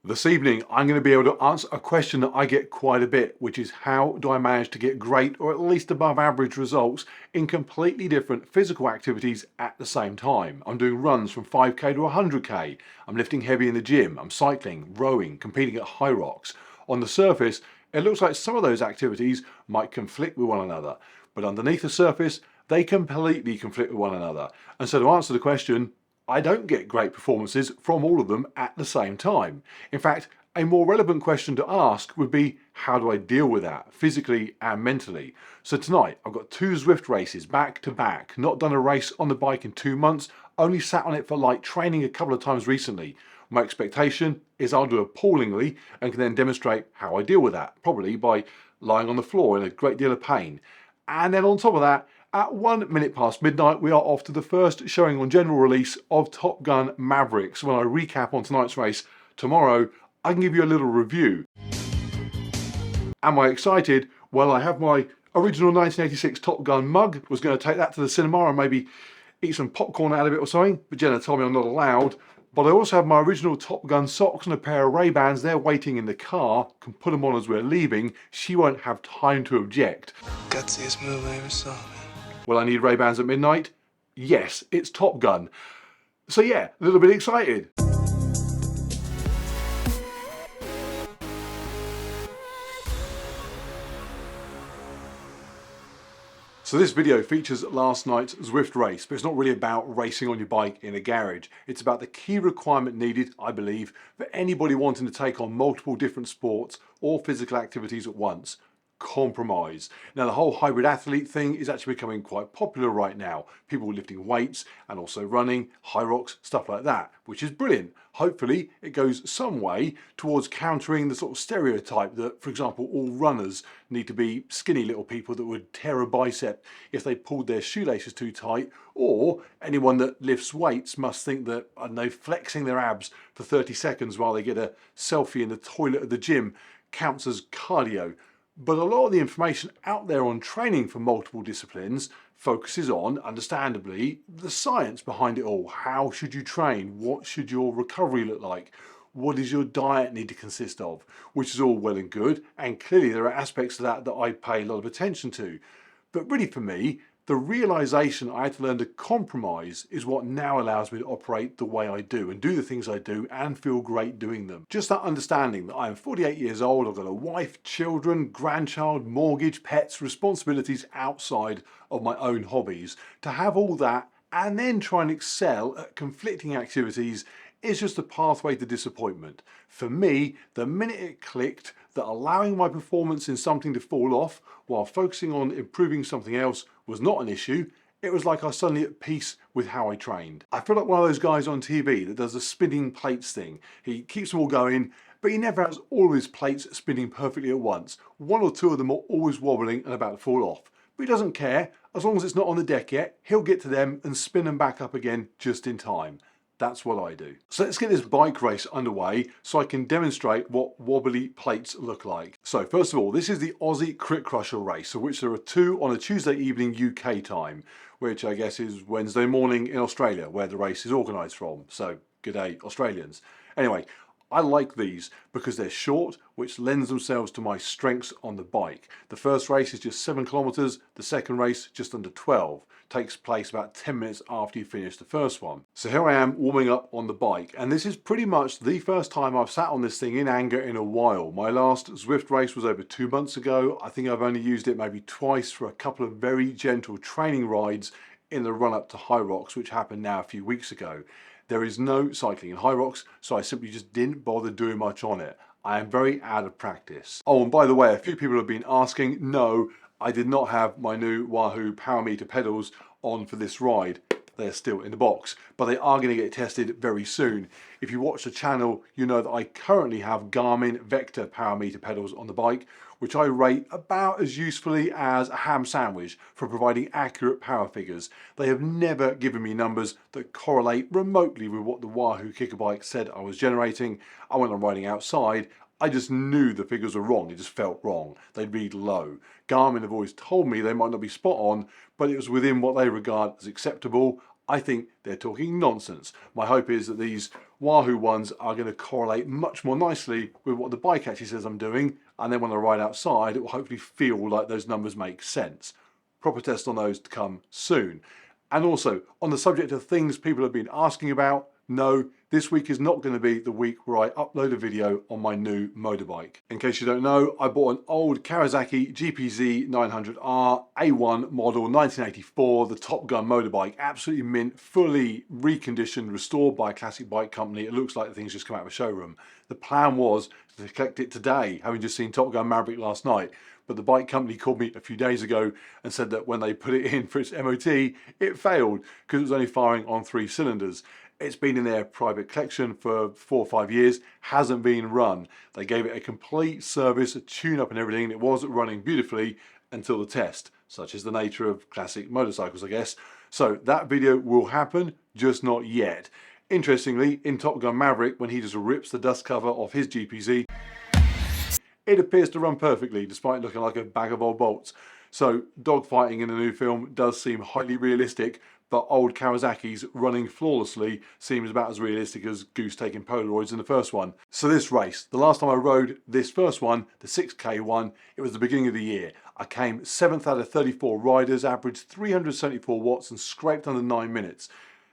This evening, I'm going to be able to answer a question that I get quite a bit, which is how do I manage to get great or at least above average results in completely different physical activities at the same time. I'm doing runs from 5k to 100k. I'm lifting heavy in the gym. I'm cycling, rowing, competing at high rocks. On the surface, it looks like some of those activities might conflict with one another, but underneath the surface, they completely conflict with one another. And so to answer the question, I don't get great performances from all of them at the same time. In fact, a more relevant question to ask would be, how do I deal with that physically and mentally? So tonight I've got 2 Zwift races back to back, not done a race on the bike in 2 months, only sat on it for light training a couple of times recently. My expectation is I'll do appallingly and can then demonstrate how I deal with that, probably by lying on the floor in a great deal of pain. And then on top of that, at 1 minute past midnight, we are off to the first showing on general release of Gun Maverick. So when I recap on tonight's race tomorrow, I can give you a little review. Am I excited? Well, I have my original 1986 Top Gun mug. Was going to take that to the cinema and maybe eat some popcorn out of it or something, but Jenna told me I'm not allowed. But I also have my original Top Gun socks and a pair of Ray-Bans. They're waiting in the car. Can put them on as we're leaving. She won't have time to object. Gutsiest move I ever saw, man. Will I need Ray-Bans at midnight? Yes, it's Top Gun. So yeah, a little bit excited. So this video features last night's Zwift race, but it's not really about racing on your bike in a garage. It's about the key requirement needed, I believe, for anybody wanting to take on multiple different sports or physical activities at once. Compromise. Now the whole hybrid athlete thing is actually becoming quite popular right now. People lifting weights and also running, high rocks, stuff like that, which is brilliant. Hopefully it goes some way towards countering the sort of stereotype that, for example, all runners need to be skinny little people that would tear a bicep if they pulled their shoelaces too tight, or anyone that lifts weights must think that, I don't know, flexing their abs for 30 seconds while they get a selfie in the toilet of the gym counts as cardio. But a lot of the information out there on training for multiple disciplines focuses on, understandably, the science behind it all. How should you train? What should your recovery look like? What does your diet need to consist of? Which is all well and good, and clearly there are aspects of that that I pay a lot of attention to. But really for me, the realization I had to learn to compromise is what now allows me to operate the way I do and do the things I do and feel great doing them. Just that understanding that I am 48 years old, I've got a wife, children, grandchild, mortgage, pets, responsibilities outside of my own hobbies. To have all that and then try and excel at conflicting activities is just a pathway to disappointment. For me, the minute it clicked that allowing my performance in something to fall off while focusing on improving something else was not an issue, it was like I was suddenly at peace with how I trained. I feel like one of those guys on TV that does the spinning plates thing. He keeps them all going, but he never has all of his plates spinning perfectly at once. 1 or 2 of them are always wobbling and about to fall off. But he doesn't care, as long as it's not on the deck yet, he'll get to them and spin them back up again just in time. That's what I do. So let's get this bike race underway so I can demonstrate what wobbly plates look like. So first of all, this is the Aussie Crit Crusher race, of which there are 2 on a Tuesday evening UK time, which I guess is Wednesday morning in Australia, where the race is organised from. So good day, Australians. Anyway, I like these because they're short, which lends themselves to my strengths on the bike. The first race is just 7 kilometres, the second race just under 12. Takes place about 10 minutes after you finish the first one. So here I am warming up on the bike, and this is pretty much the first time I've sat on this thing in anger in a while. My last Zwift race was over 2 months ago. I think I've only used it maybe twice for a couple of very gentle training rides in the run up to High Rocks, which happened now a few weeks ago. There is no cycling in High Rocks, so I simply just didn't bother doing much on it. I am very out of practice. Oh, and by the way, a few people have been asking, no, I did not have my new Wahoo Power Meter pedals on for this ride. They're still in the box, but they are going to get tested very soon. If you watch the channel, you know that I currently have Garmin Vector Power Meter pedals on the bike, which I rate about as usefully as a ham sandwich for providing accurate power figures. They have never given me numbers that correlate remotely with what the Wahoo Kicker bike said I was generating. I went on riding outside, I just knew the figures were wrong, it just felt wrong. They read low. Garmin have always told me they might not be spot on, but it was within what they regard as acceptable. I think they're talking nonsense. My hope is that these Wahoo ones are going to correlate much more nicely with what the bike actually says I'm doing, and then when I ride outside it will hopefully feel like those numbers make sense. Proper test on those to come soon. And also, on the subject of things people have been asking about, no, this week is not going to be the week where I upload a video on my new motorbike. In case you don't know, I bought an old Kawasaki GPZ 900R A1 model 1984, the Top Gun motorbike, absolutely mint, fully reconditioned, restored by a classic bike company. It looks like the thing's just come out of a showroom. The plan was to collect it today, having just seen Top Gun Maverick last night. But the bike company called me a few days ago and said that when they put it in for its MOT, it failed because it was only firing on 3 cylinders. It's been in their private collection for 4 or 5 years, hasn't been run. They gave it a complete service, a tune-up and everything, and it was running beautifully until the test. Such is the nature of classic motorcycles, I guess. So that video will happen, just not yet. Interestingly, in Top Gun Maverick, when he just rips the dust cover off his GPZ, it appears to run perfectly despite looking like a bag of old bolts. So dogfighting in the new film does seem highly realistic, but old Kawasaki's running flawlessly seems about as realistic as Goose taking Polaroids in the first one. So this race, the last time I rode this first one, the 6K one, it was the beginning of the year. I came 7th out of 34 riders, averaged 374 watts and scraped under 9 minutes.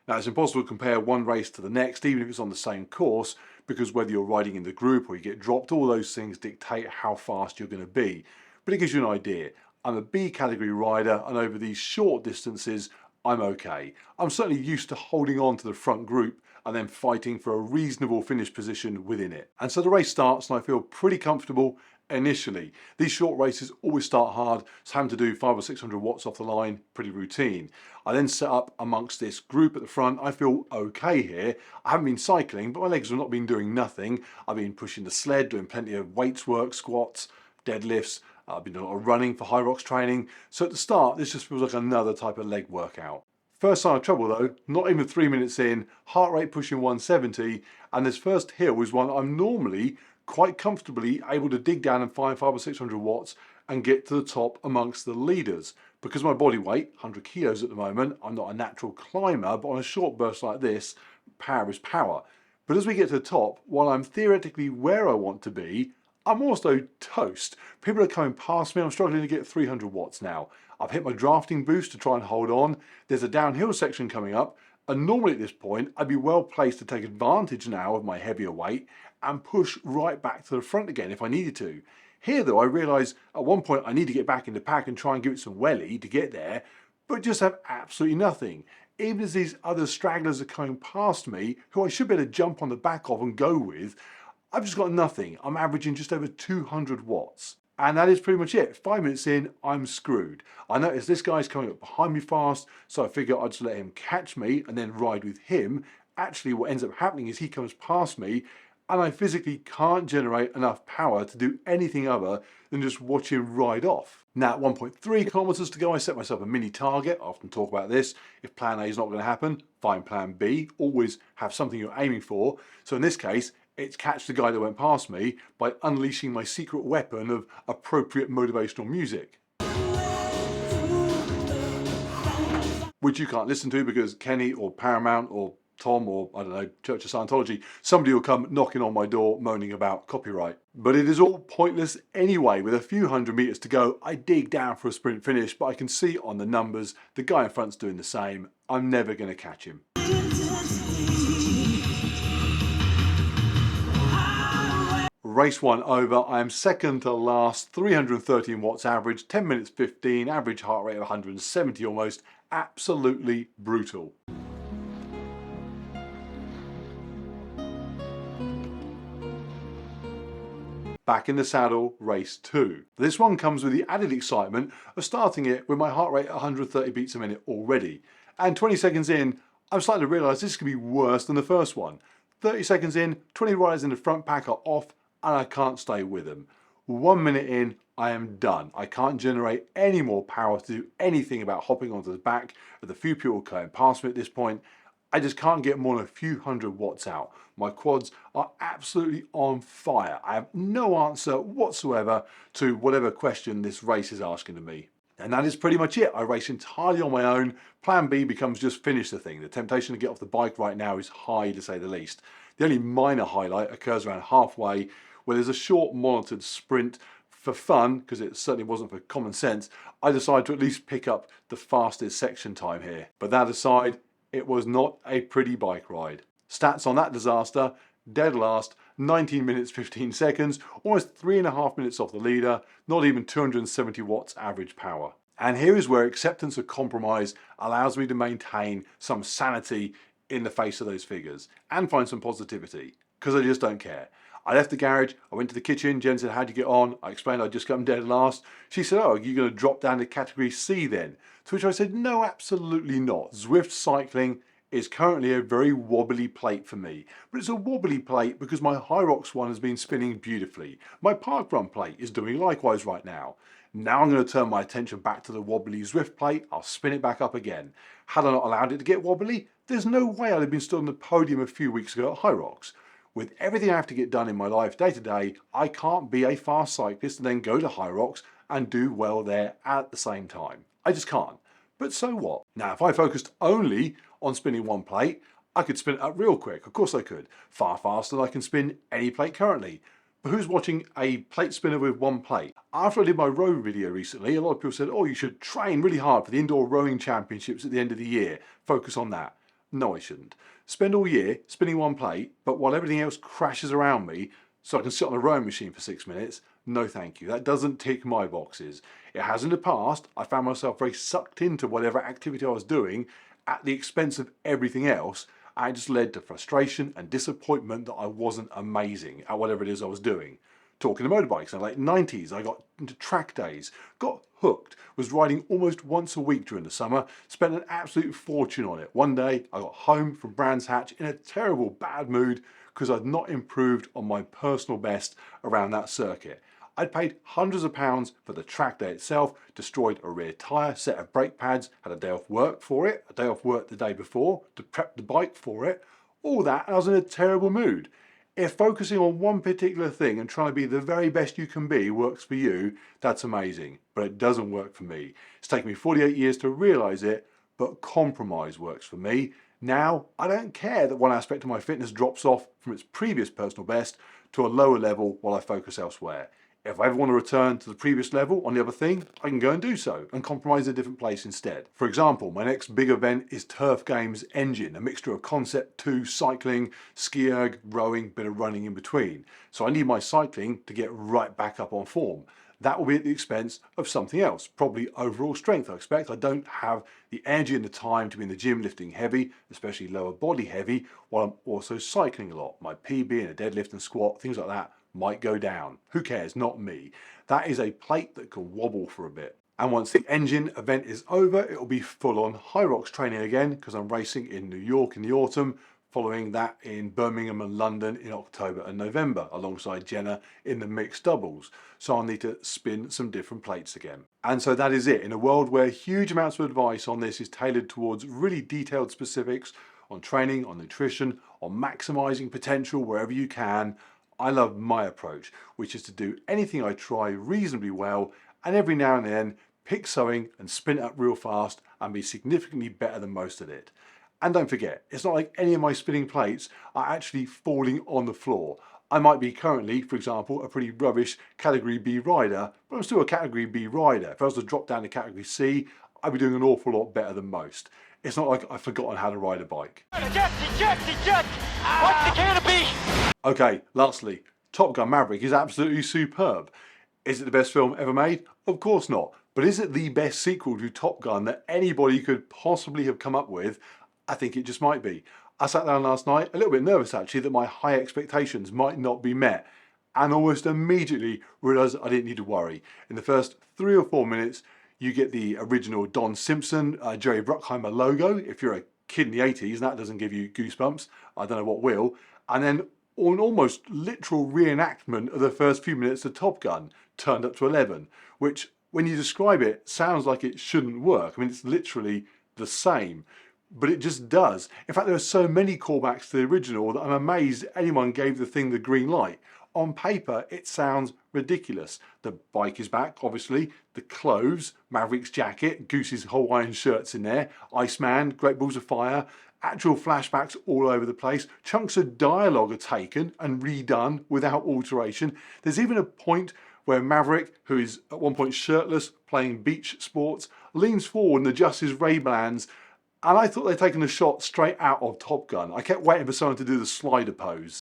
Now it's impossible to compare one race to the next, even if it's on the same course, because whether you're riding in the group or you get dropped, all those things dictate how fast you're going to be. But it gives you an idea. I'm a B category rider, and over these short distances, I'm okay. I'm certainly used to holding on to the front group and then fighting for a reasonable finish position within it. And so the race starts and I feel pretty comfortable initially. These short races always start hard, so having to do 500 or 600 watts off the line, pretty routine. I then set up amongst this group at the front. I feel okay here. I haven't been cycling, but my legs have not been doing nothing. I've been pushing the sled, doing plenty of weights work, squats, deadlifts. I've been doing a lot of running for high rocks training. So at the start, this just feels like another type of leg workout. First sign of trouble though, not even 3 minutes in, heart rate pushing 170, and this first hill is one I'm normally quite comfortably able to dig down and find 500 or 600 watts and get to the top amongst the leaders. Because of my body weight, 100 kilos at the moment, I'm not a natural climber, but on a short burst like this, power is power. But as we get to the top, while I'm theoretically where I want to be, I'm also toast. People are coming past me. I'm struggling to get 300 watts now. I've hit my drafting boost to try and hold on. There's a downhill section coming up, and normally at this point I'd be well placed to take advantage now of my heavier weight and push right back to the front again if I needed to. Here though, I realise at one point I need to get back in the pack and try and give it some welly to get there, but just have absolutely nothing. Even as these other stragglers are coming past me, who I should be able to jump on the back of and go with, I've just got nothing. I'm averaging just over 200 watts. And that is pretty much it. 5 minutes in, I'm screwed. I noticed this guy's coming up behind me fast, so I figure I'd just let him catch me and then ride with him. Actually, what ends up happening is he comes past me and I physically can't generate enough power to do anything other than just watch him ride off. Now at 1.3 kilometers to go, I set myself a mini target. I often talk about this. If plan A is not going to happen, find plan B. Always have something you're aiming for. So in this case, it's catch the guy that went past me by unleashing my secret weapon of appropriate motivational music. Which you can't listen to because Kenny or Paramount or Tom or, I don't know, Church of Scientology, somebody will come knocking on my door moaning about copyright. But it is all pointless anyway. With a few hundred meters to go, I dig down for a sprint finish, but I can see on the numbers, the guy in front's doing the same. I'm never going to catch him. Race 1 over, I am second to last, 313 watts average, 10 minutes 15, average heart rate of 170 almost, absolutely brutal. Back in the saddle, race 2. This one comes with the added excitement of starting it with my heart rate at 130 beats a minute already. And 20 seconds in, I'm starting to realise this could be worse than the first one. 30 seconds in, 20 riders in the front pack are off, and I can't stay with them. 1 minute in, I am done. I can't generate any more power to do anything about hopping onto the back of the few people going past me at this point. I just can't get more than a few hundred watts out. My quads are absolutely on fire. I have no answer whatsoever to whatever question this race is asking of me. And that is pretty much it. I race entirely on my own. Plan B becomes just finish the thing. The temptation to get off the bike right now is high, to say the least. The only minor highlight occurs around halfway, where there's a short monitored sprint. For fun, because it certainly wasn't for common sense, I decided to at least pick up the fastest section time here. But that aside, it was not a pretty bike ride. Stats on that disaster: dead last, 19 minutes 15 seconds, almost 3.5 minutes off the leader, not even 270 watts average power. And here is where acceptance of compromise allows me to maintain some sanity in the face of those figures and find some positivity, because I just don't care. I left the garage, I went to the kitchen, Jen said, how'd you get on? I explained I'd just come dead last. She said, oh, are you going to drop down to category C then? To which I said, no, absolutely not. Zwift cycling is currently a very wobbly plate for me. But it's a wobbly plate because my Hyrox one has been spinning beautifully. My parkrun plate is doing likewise right now. Now I'm going to turn my attention back to the wobbly Zwift plate. I'll spin it back up again. Had I not allowed it to get wobbly, there's no way I'd have been stood on the podium a few weeks ago at Hyrox. With everything I have to get done in my life day to day, I can't be a fast cyclist and then go to Hyrox and do well there at the same time. I just can't. But so what? Now, if I focused only on spinning one plate, I could spin it up real quick. Of course I could. Far faster than I can spin any plate currently. But who's watching a plate spinner with one plate? After I did my row video recently, a lot of people said, oh, you should train really hard for the indoor rowing championships at the end of the year. Focus on that. No, I shouldn't. Spend all year spinning one plate, but while everything else crashes around me so I can sit on a rowing machine for 6 minutes, no thank you. That doesn't tick my boxes. It has in the past. I found myself very sucked into whatever activity I was doing at the expense of everything else, and it just led to frustration and disappointment that I wasn't amazing at whatever it is I was doing. Talking to motorbikes in the late 90s, I got into track days, got hooked, was riding almost once a week during the summer, spent an absolute fortune on it. One day I got home from Brands Hatch in a terrible bad mood because I'd not improved on my personal best around that circuit. I'd paid hundreds of pounds for the track day itself, destroyed a rear tyre, set of brake pads, had a day off work for it, a day off work the day before to prep the bike for it, all that, and I was in a terrible mood. If focusing on one particular thing and trying to be the very best you can be works for you, that's amazing. But it doesn't work for me. It's taken me 48 years to realise it, but compromise works for me. Now, I don't care that one aspect of my fitness drops off from its previous personal best to a lower level while I focus elsewhere. If I ever want to return to the previous level on the other thing, I can go and do so and compromise a different place instead. For example, my next big event is Turf Games Engine, a mixture of Concept 2, cycling, ski erg, rowing, bit of running in between. So I need my cycling to get right back up on form. That will be at the expense of something else, probably overall strength. I expect I don't have the energy and the time to be in the gym lifting heavy, especially lower body heavy, while I'm also cycling a lot. My PB and a deadlift and squat, things like that, might go down. Who cares? Not me. That is a plate that can wobble for a bit. And once the engine event is over, it'll be full on Hyrox training again because I'm racing in New York in the autumn, following that in Birmingham and London in October and November, alongside Jenna in the mixed doubles. So I'll need to spin some different plates again. And so that is it. In a world where huge amounts of advice on this is tailored towards really detailed specifics on training, on nutrition, on maximizing potential wherever you can, I love my approach, which is to do anything I try reasonably well and every now and then pick something and spin it up real fast and be significantly better than most at it. And don't forget, it's not like any of my spinning plates are actually falling on the floor. I might be currently, for example, a pretty rubbish Category B rider, but I'm still a Category B rider. If I was to drop down to Category C, I'd be doing an awful lot better than most. It's not like I've forgotten how to ride a bike. Eject! Watch the canopy! Okay, lastly, Top Gun Maverick is absolutely superb. Is it the best film ever made? Of course not. But is it the best sequel to Top Gun that anybody could possibly have come up with? I think it just might be. I sat down last night, a little bit nervous actually, that my high expectations might not be met, and almost immediately realised I didn't need to worry. In the first 3 or 4 minutes, you get the original Don Simpson, Jerry Bruckheimer logo. If you're a kid in the 80s and that doesn't give you goosebumps, I don't know what will. And then an almost literal reenactment of the first few minutes of Top Gun, turned up to 11, which when you describe it sounds like it shouldn't work. I mean, it's literally the same, but it just does. In fact, there are so many callbacks to the original that I'm amazed anyone gave the thing the green light. on paper it sounds ridiculous. The bike is back, obviously, the clothes, Maverick's jacket, Goose's Hawaiian shirts in there, Iceman, Great Balls of Fire, actual flashbacks all over the place, chunks of dialogue are taken and redone without alteration. There's even a point where Maverick, who is at one point shirtless, playing beach sports, leans forward and adjusts his Ray-Bans, and I thought they'd taken a shot straight out of Top Gun. I kept waiting for someone to do the slider pose.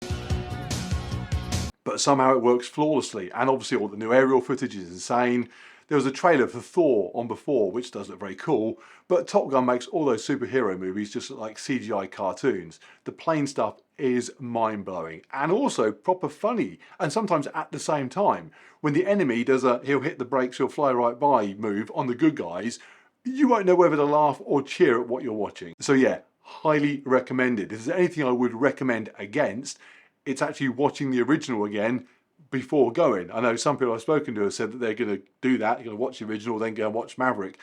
But somehow it works flawlessly, and obviously all the new aerial footage is insane. There was a trailer for Thor on before, which does look very cool, but Top Gun makes all those superhero movies just look like CGI cartoons. The plane stuff is mind-blowing, and also proper funny, and sometimes at the same time. When the enemy does a he'll hit the brakes, he'll fly right by move on the good guys, you won't know whether to laugh or cheer at what you're watching. So yeah, highly recommended. If there's anything I would recommend against, it's actually watching the original again before going. I know some people I've spoken to have said that they're going to do that, you're going to watch the original, then go and watch Maverick.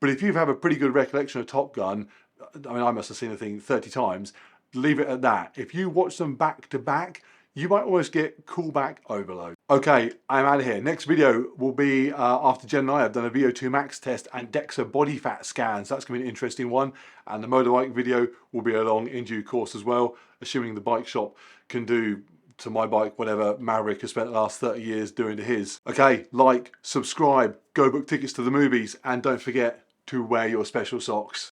But if you have a pretty good recollection of Top Gun, I mean, I must have seen the thing 30 times, leave it at that. If you watch them back to back, you might almost get callback overload. Okay, I'm out of here. Next video will be after Jen and I have done a VO2 max test and DEXA body fat scans. That's going to be an interesting one. And the motorbike video will be along in due course as well, assuming the bike shop can do to my bike whatever Maverick has spent the last 30 years doing to his. Okay, like, subscribe, go book tickets to the movies, and don't forget to wear your special socks.